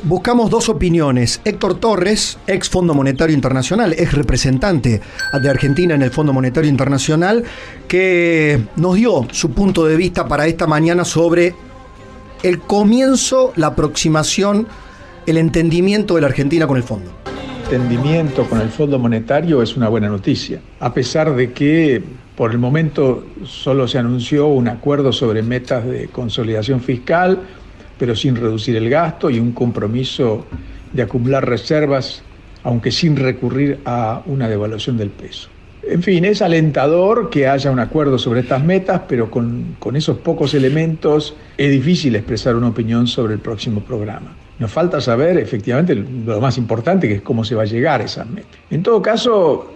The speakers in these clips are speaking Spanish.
buscamos dos opiniones. Héctor Torres, ex Fondo Monetario Internacional, ex representante de Argentina en el Fondo Monetario Internacional, que nos dio su punto de vista para esta mañana sobre el comienzo, la aproximación, el entendimiento de la Argentina con el fondo. Entendimiento con el Fondo Monetario es una buena noticia, a pesar de que por el momento solo se anunció un acuerdo sobre metas de consolidación fiscal, pero sin reducir el gasto, y un compromiso de acumular reservas, aunque sin recurrir a una devaluación del peso. En fin, es alentador que haya un acuerdo sobre estas metas, pero con esos pocos elementos es difícil expresar una opinión sobre el próximo programa. Nos falta saber efectivamente lo más importante, que es cómo se va a llegar a esas metas. En todo caso,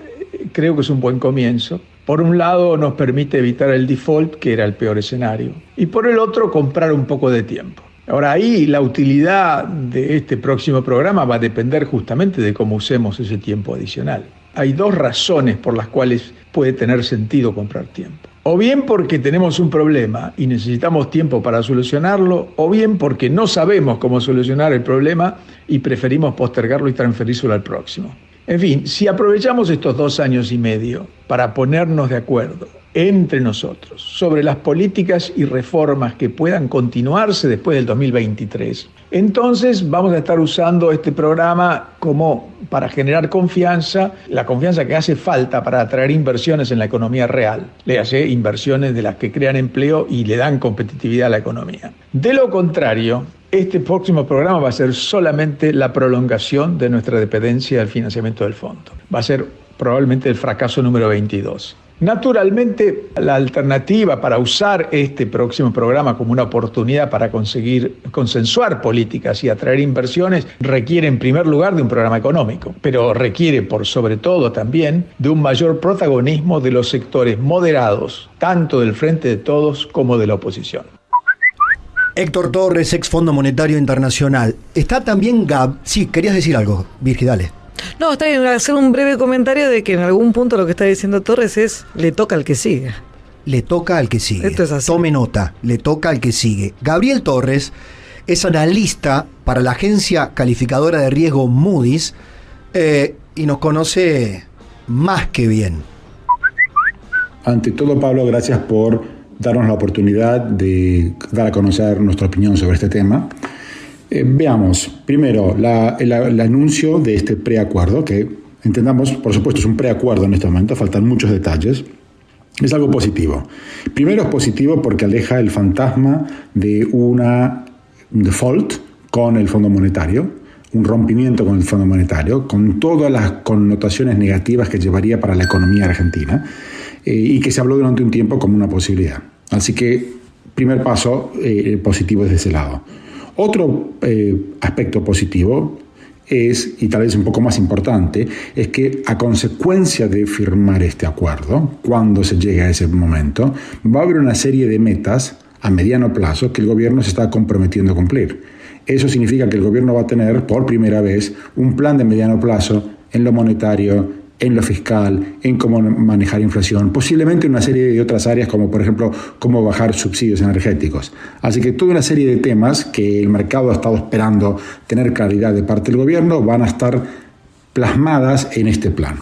creo que es un buen comienzo. Por un lado, nos permite evitar el default, que era el peor escenario, y por el otro, comprar un poco de tiempo. Ahora, ahí la utilidad de este próximo programa va a depender justamente de cómo usemos ese tiempo adicional. Hay dos razones por las cuales puede tener sentido comprar tiempo. O bien porque tenemos un problema y necesitamos tiempo para solucionarlo, o bien porque no sabemos cómo solucionar el problema y preferimos postergarlo y transferírselo al próximo. En fin, si aprovechamos estos 2 años y medio para ponernos de acuerdo entre nosotros sobre las políticas y reformas que puedan continuarse después del 2023, entonces vamos a estar usando este programa como para generar confianza, la confianza que hace falta para atraer inversiones en la economía real. Léase, inversiones de las que crean empleo y le dan competitividad a la economía. De lo contrario, este próximo programa va a ser solamente la prolongación de nuestra dependencia del financiamiento del fondo. Va a ser probablemente el fracaso número 22. Naturalmente, la alternativa para usar este próximo programa como una oportunidad para conseguir consensuar políticas y atraer inversiones requiere en primer lugar de un programa económico, pero requiere por sobre todo también de un mayor protagonismo de los sectores moderados, tanto del Frente de Todos como de la oposición. Héctor Torres, ex Fondo Monetario Internacional. Está también Sí, querías decir algo, Virgi, dale. No, está bien, hacer un breve comentario de que en algún punto lo que está diciendo Torres es, le toca al que sigue. Le toca al que sigue. Esto es así. Tome nota, le toca al que sigue. Gabriel Torres es analista para la agencia calificadora de riesgo Moody's y nos conoce más que bien. Ante todo, Pablo, gracias por darnos la oportunidad de dar a conocer nuestra opinión sobre este tema. Veamos, primero, el anuncio de este preacuerdo, que entendamos, por supuesto, es un preacuerdo en este momento, faltan muchos detalles, es algo positivo. Primero es positivo porque aleja el fantasma de un default con el Fondo Monetario, un rompimiento con el Fondo Monetario, con todas las connotaciones negativas que llevaría para la economía argentina, y que se habló durante un tiempo como una posibilidad. Así que, primer paso positivo desde ese lado. Otro aspecto positivo es, y tal vez un poco más importante, es que a consecuencia de firmar este acuerdo, cuando se llegue a ese momento, va a haber una serie de metas a mediano plazo que el gobierno se está comprometiendo a cumplir. Eso significa que el gobierno va a tener por primera vez un plan de mediano plazo en lo monetario, en lo fiscal, en cómo manejar inflación, posiblemente en una serie de otras áreas como por ejemplo cómo bajar subsidios energéticos. Así que toda una serie de temas que el mercado ha estado esperando tener claridad de parte del gobierno van a estar plasmadas en este plan.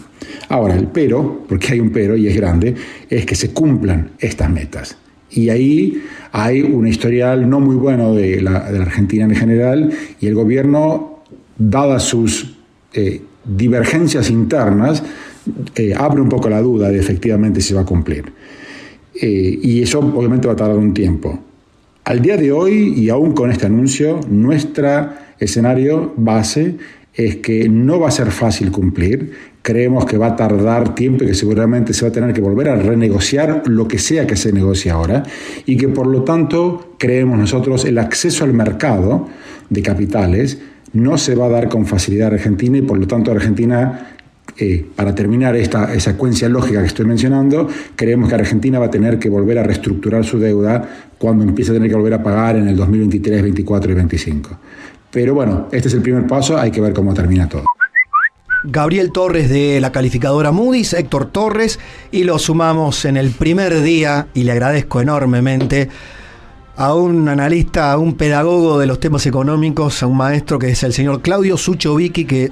Ahora, el pero, porque hay un pero y es grande, es que se cumplan estas metas. Y ahí hay un historial no muy bueno de la Argentina en general, y el gobierno, dadas sus divergencias internas, abre un poco la duda de efectivamente si se va a cumplir. Y eso obviamente va a tardar un tiempo. Al día de hoy, y aún con este anuncio, nuestro escenario base es que no va a ser fácil cumplir. Creemos que va a tardar tiempo y que seguramente se va a tener que volver a renegociar lo que sea que se negocie ahora, y que por lo tanto creemos nosotros el acceso al mercado de capitales no se va a dar con facilidad a Argentina, y por lo tanto Argentina, para terminar esta secuencia lógica que estoy mencionando, creemos que Argentina va a tener que volver a reestructurar su deuda cuando empiece a tener que volver a pagar en el 2023, 24 y 25. Pero bueno, este es el primer paso, hay que ver cómo termina todo. Gabriel Torres de la calificadora Moody's, Héctor Torres, y lo sumamos en el primer día, y le agradezco enormemente a un analista, a un pedagogo de los temas económicos, a un maestro que es el señor Claudio Sucho Vicky, que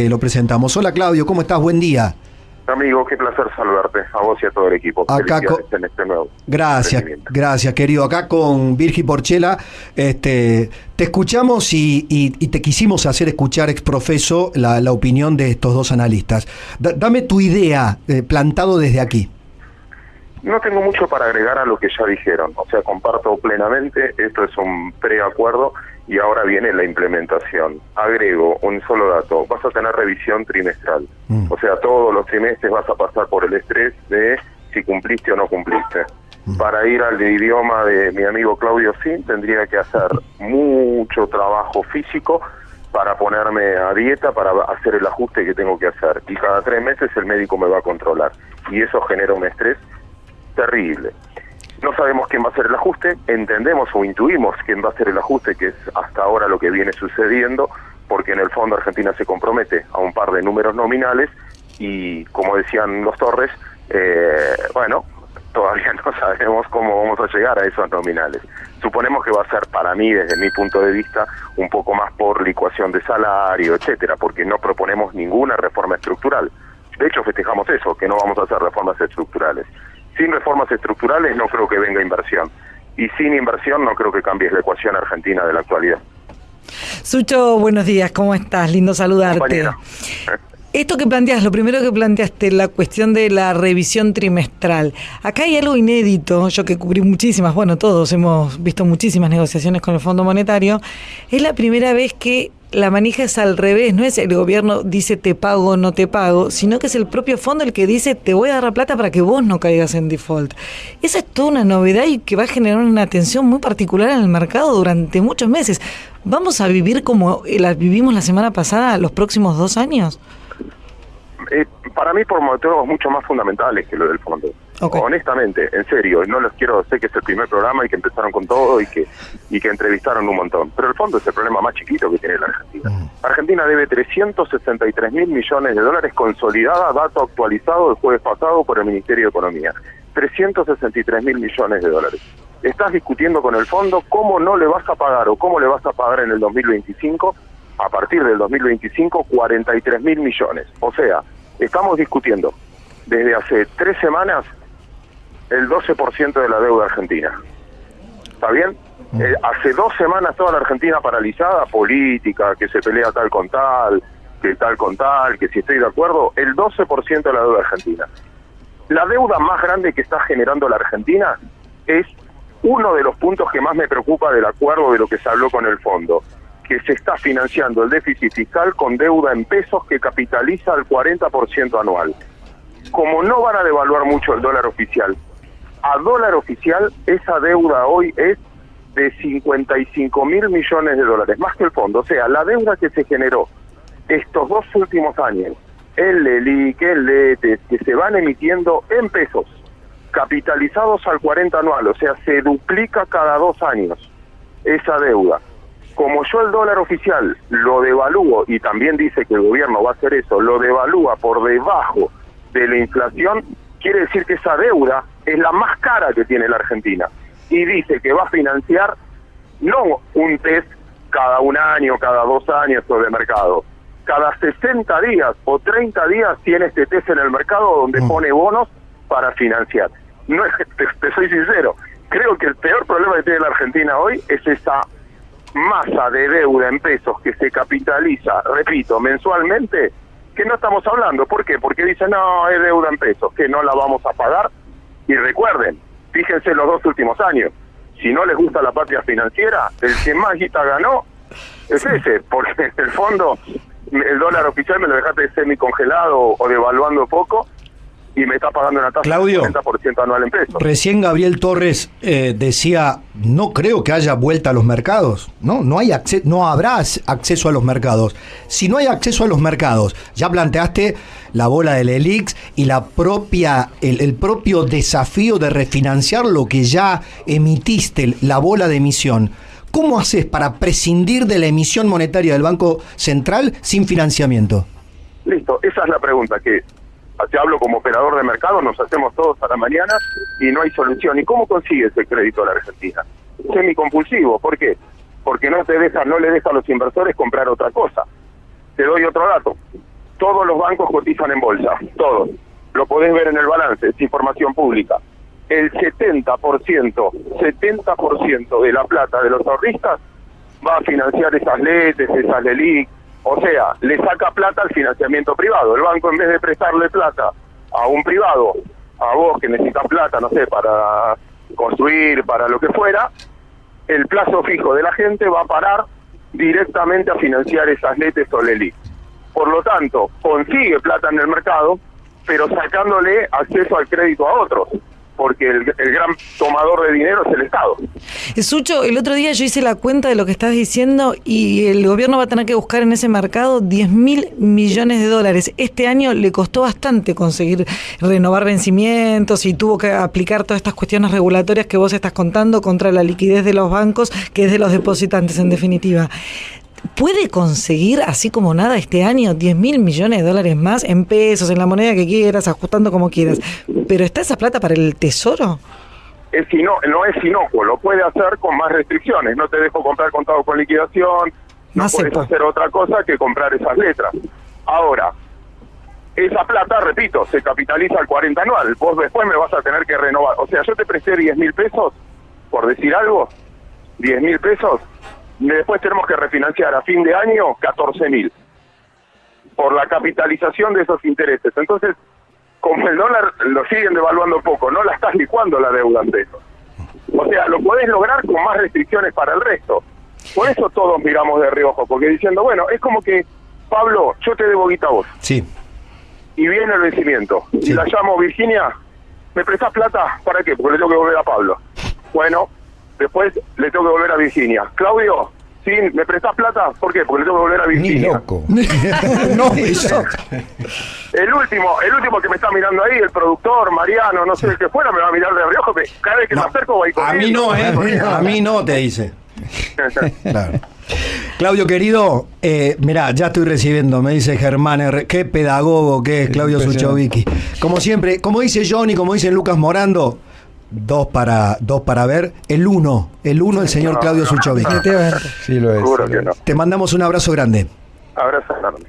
lo presentamos. Hola Claudio, ¿cómo estás? Buen día. Amigo, qué placer saludarte, a vos y a todo el equipo. Acá en este nuevo gracias querido. Acá con Virgi Porchela, te escuchamos y te quisimos hacer escuchar ex profeso la opinión de estos dos analistas. Dame tu idea, plantado desde aquí. No tengo mucho para agregar a lo que ya dijeron, o sea, comparto plenamente, esto es un preacuerdo y ahora viene la implementación. Agrego un solo dato, vas a tener revisión trimestral, o sea, todos los trimestres vas a pasar por el estrés de si cumpliste o no cumpliste. Para ir al idioma de mi amigo Claudio Sin, tendría que hacer mucho trabajo físico para ponerme a dieta, para hacer el ajuste que tengo que hacer, y cada 3 meses el médico me va a controlar, y eso genera un estrés terrible. No sabemos quién va a hacer el ajuste, entendemos o intuimos quién va a hacer el ajuste, que es hasta ahora lo que viene sucediendo, porque en el fondo Argentina se compromete a un par de números nominales y, como decían los Torres, todavía no sabemos cómo vamos a llegar a esos nominales. Suponemos que va a ser, para mí, desde mi punto de vista, un poco más por licuación de salario, etcétera, porque no proponemos ninguna reforma estructural. De hecho, festejamos eso, que no vamos a hacer reformas estructurales. Sin reformas estructurales no creo que venga inversión. Y sin inversión no creo que cambie la ecuación argentina de la actualidad. Sucho, buenos días, ¿cómo estás? Lindo saludarte. Compañera. Esto que planteas, lo primero que planteaste, la cuestión de la revisión trimestral. Acá hay algo inédito, yo que cubrí muchísimas, todos hemos visto muchísimas negociaciones con el Fondo Monetario. Es la primera vez que la manija es al revés, no es el gobierno dice te pago o no te pago, sino que es el propio fondo el que dice te voy a dar la plata para que vos no caigas en default. Esa es toda una novedad y que va a generar una tensión muy particular en el mercado durante muchos meses. ¿Vamos a vivir como la vivimos la semana pasada los próximos 2 años? Para mí por motivos mucho más fundamentales que lo del fondo. Okay. Honestamente, en serio, no los quiero, sé que es el primer programa y que empezaron con todo y que entrevistaron un montón, pero el fondo es el problema más chiquito que tiene la Argentina. Argentina debe 363.000 millones de dólares consolidada, dato actualizado el jueves pasado por el Ministerio de Economía. 363.000 millones de dólares. Estás discutiendo con el fondo cómo no le vas a pagar o cómo le vas a pagar en el 2025, a partir del 2025, 43.000 millones. O sea, estamos discutiendo desde hace 3 semanas el 12% de la deuda argentina. ¿Está bien? Hace 2 semanas toda la Argentina paralizada, política, que se pelea tal con tal, que si estoy de acuerdo, el 12% de la deuda argentina. La deuda más grande que está generando la Argentina es uno de los puntos que más me preocupa del acuerdo de lo que se habló con el fondo, que se está financiando el déficit fiscal con deuda en pesos que capitaliza al 40% anual. Como no van a devaluar mucho el dólar oficial, a dólar oficial esa deuda hoy es de 55.000 millones de dólares, más que el fondo. O sea, la deuda que se generó estos 2 últimos años, el LELIQ, el LETES, que se van emitiendo en pesos, capitalizados al 40 anual, o sea, se duplica cada 2 años esa deuda. Como yo el dólar oficial lo devalúo, y también dice que el gobierno va a hacer eso, lo devalúa por debajo de la inflación, quiere decir que esa deuda es la más cara que tiene la Argentina. Y dice que va a financiar no un test cada 1 año, cada 2 años sobre mercado. Cada 60 días o 30 días tiene este test en el mercado donde pone bonos para financiar. No, te soy sincero, creo que el peor problema que tiene la Argentina hoy es esa masa de deuda en pesos que se capitaliza, repito, mensualmente, que no estamos hablando. ¿Por qué? Porque dicen, no, es deuda en pesos, que no la vamos a pagar. Y recuerden, fíjense los 2 últimos años, si no les gusta la patria financiera, el que más guita ganó es ese, porque en el fondo el dólar oficial me lo dejaste semicongelado o devaluando poco, y me está pagando una tasa Claudio, del 40% anual en pesos. Recién Gabriel Torres decía, no creo que haya vuelta a los mercados, no habrá acceso a los mercados. Si no hay acceso a los mercados, ya planteaste la bola del ELIX y el propio desafío de refinanciar lo que ya emitiste, la bola de emisión. ¿Cómo haces para prescindir de la emisión monetaria del Banco Central sin financiamiento? Listo, esa es la pregunta que te hablo como operador de mercado, nos hacemos todos a la mañana y no hay solución. ¿Y cómo consigues el crédito a la Argentina? semicompulsivo. ¿Por qué? Porque no le deja a los inversores comprar otra cosa. Te doy otro dato. Todos los bancos cotizan en bolsa, todos. Lo podés ver en el balance, es información pública. El 70% de la plata de los ahorristas va a financiar esas LETES, esas LELIQ. O sea, le saca plata al financiamiento privado. El banco, en vez de prestarle plata a un privado, a vos que necesitas plata, no sé, para construir, para lo que fuera, el plazo fijo de la gente va a parar directamente a financiar esas LETES o LELIQ. Por lo tanto, consigue plata en el mercado, pero sacándole acceso al crédito a otros, porque el gran tomador de dinero es el Estado. Sucho, el otro día yo hice la cuenta de lo que estás diciendo y el gobierno va a tener que buscar en ese mercado 10.000 millones de dólares. Este año le costó bastante conseguir renovar vencimientos y tuvo que aplicar todas estas cuestiones regulatorias que vos estás contando contra la liquidez de los bancos, que es de los depositantes en definitiva. ¿Puede conseguir, así como nada, este año 10.000 millones de dólares más en pesos, en la moneda que quieras, ajustando como quieras? ¿Pero está esa plata para el tesoro? No es inocuo, lo puede hacer con más restricciones. No te dejo comprar contado con liquidación, no puedes hacer otra cosa que comprar esas letras. Ahora, esa plata, repito, se capitaliza al 40 anual. Vos después me vas a tener que renovar. O sea, yo te presté 10.000 pesos, por decir algo, 10.000 pesos, después tenemos que refinanciar a fin de año 14.000 por la capitalización de esos intereses. Entonces, como el dólar lo siguen devaluando poco, no la estás licuando la deuda en pesos. O sea, lo podés lograr con más restricciones para el resto. Por eso todos miramos de reojo, porque diciendo, bueno, es como que, Pablo, yo te debo guita a vos. Sí. Y viene el vencimiento. Sí. Y la llamo, Virginia, ¿me prestás plata? ¿Para qué? Porque le tengo que volver a Pablo. Bueno, después le tengo que volver a Virginia. Claudio, ¿sí? ¿Me prestás plata? ¿Por qué? Porque le tengo que volver a Virginia. Ni loco. No, eso. El último que me está mirando ahí, el productor, Mariano, no sé el que fuera, me va a mirar de reojo, cada vez que me acerco voy a mí corriendo. no, a mí no, te dice. Claro. Claudio, querido, mirá, ya estoy recibiendo, me dice Germán R. Qué pedagogo que es Claudio Suchovicki. Como siempre, como dice Johnny, como dice Lucas Morando, dos para ver. El uno, el señor Claudio Suchovicki. Sí lo es. Seguro que no. Te mandamos un abrazo grande. Abrazo enorme.